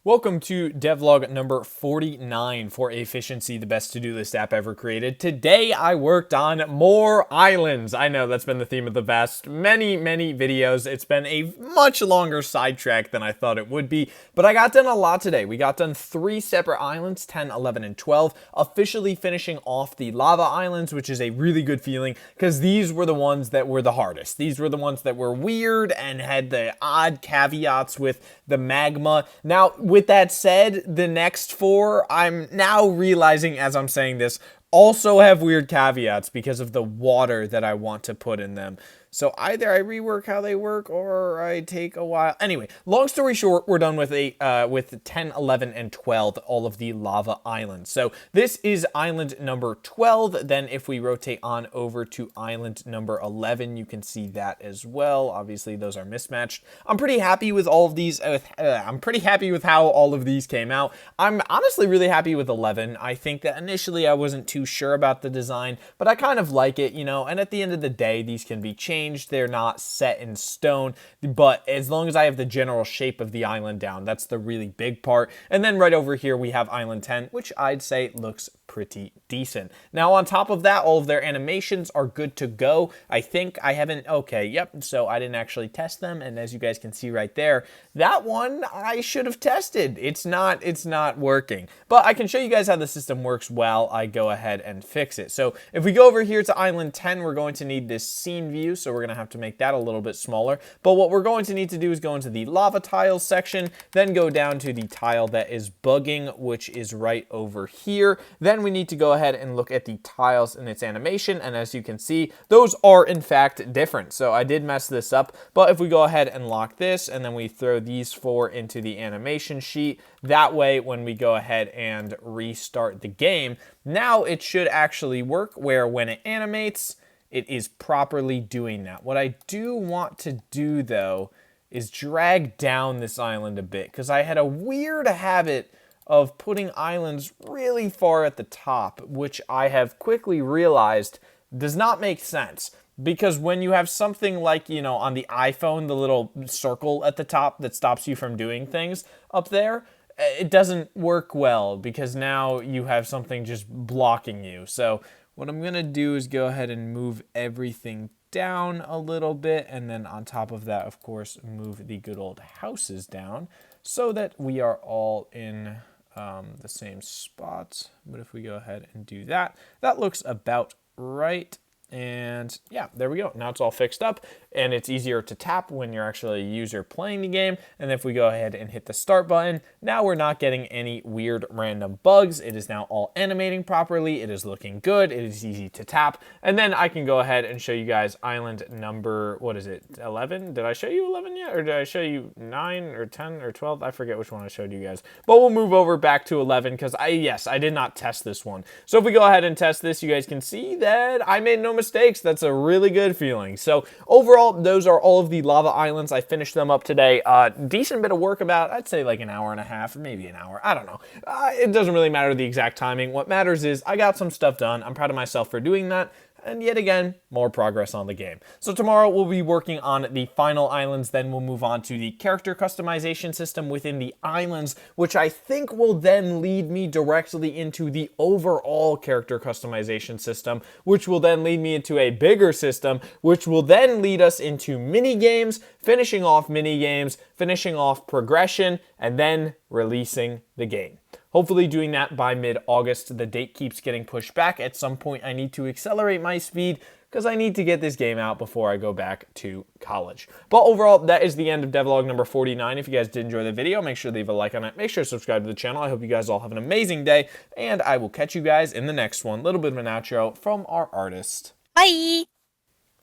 Welcome to Devlog number 49 for Efficiency, the best to-do list app ever created. Today I worked on more islands. I know that's been the theme of the past many videos. It's been a much longer sidetrack than I thought it would be, but I got done a lot today. We got done 3 separate islands, 10, 11, and 12, officially finishing off the lava islands, which is a really good feeling because these were the ones that were the hardest. These were the ones that were weird and had the odd caveats with the magma. Now, with that said, the next 4, I'm now realizing as I'm saying this, also have weird caveats because of the water that I want to put in them. So either I rework how they work or I take a while. Anyway, long story short, we're done with with 10, 11, and 12, all of the lava islands. So this is island number 12. Then if we rotate on over to island number 11, you can see that as well. Obviously, those are mismatched. I'm pretty happy with all of these. I'm pretty happy with how all of these came out. I'm honestly really happy with 11. I think that initially I wasn't too sure about the design, but I kind of like it, you know, and at the end of the day, these can be changed. They're not set in stone, but as long as I have the general shape of the island down, that's the really big part. And then right over here, we have island 10, which I'd say looks pretty decent. Now, on top of that, all of their animations are good to go. I think I haven't, okay, yep, so I didn't actually test them, and as you guys can see right there, that one I should have tested. It's not working, but I can show you guys how the system works while I go ahead and fix it. So if we go over here to island 10, we're going to need this scene view, so we're going to have to make that a little bit smaller, but what we're going to need to do is go into the lava tiles section, then go down to the tile that is bugging, which is right over here. Then we need to go ahead and look at the tiles and its animation, and as you can see, those are in fact different. So I did mess this up, but if we go ahead and lock this, and then we throw these 4 into the animation sheet, that way when we go ahead and restart the game, now it should actually work where when it animates, it is properly doing that. What I do want to do though is drag down this island a bit, because I had a weird habit of putting islands really far at the top, which I have quickly realized does not make sense. Because when you have something like, you know, on the iPhone, the little circle at the top that stops you from doing things up there, it doesn't work well because now you have something just blocking you. So what I'm going to do is go ahead and move everything down a little bit, and then on top of that, of course, move the good old houses down so that we are all in the same spot. But if we go ahead and do that, that looks about right. And yeah, there we go. Now it's all fixed up, and it's easier to tap when you're actually a user playing the game. And if we go ahead and hit the start button, now we're not getting any weird random bugs. It is now all animating properly. It is looking good. It is easy to tap. And then I can go ahead and show you guys island number, what is it, 11? Did I show you 11 yet? Or did I show you 9 or 10 or 12? I forget which one I showed you guys. But we'll move over back to 11 because I did not test this one. So if we go ahead and test this, you guys can see that I made no mistakes. That's a really good feeling. So overall, those are all of the lava islands. I finished them up today. Decent bit of work, about, I'd say like an hour and a half, maybe an hour. I don't know. It doesn't really matter the exact timing. What matters is I got some stuff done. I'm proud of myself for doing that. And yet again, more progress on the game. So tomorrow we'll be working on the final islands, then we'll move on to the character customization system within the islands, which I think will then lead me directly into the overall character customization system, which will then lead me into a bigger system, which will then lead us into mini games, finishing off mini games, finishing off progression, and then releasing the game. Hopefully doing that by mid-August. The date keeps getting pushed back. At some point, I need to accelerate my speed because I need to get this game out before I go back to college. But overall, that is the end of devlog number 49. If you guys did enjoy the video, make sure to leave a like on it. Make sure to subscribe to the channel. I hope you guys all have an amazing day, and I will catch you guys in the next one. A little bit of an outro from our artist. Bye!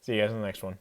See you guys in the next one.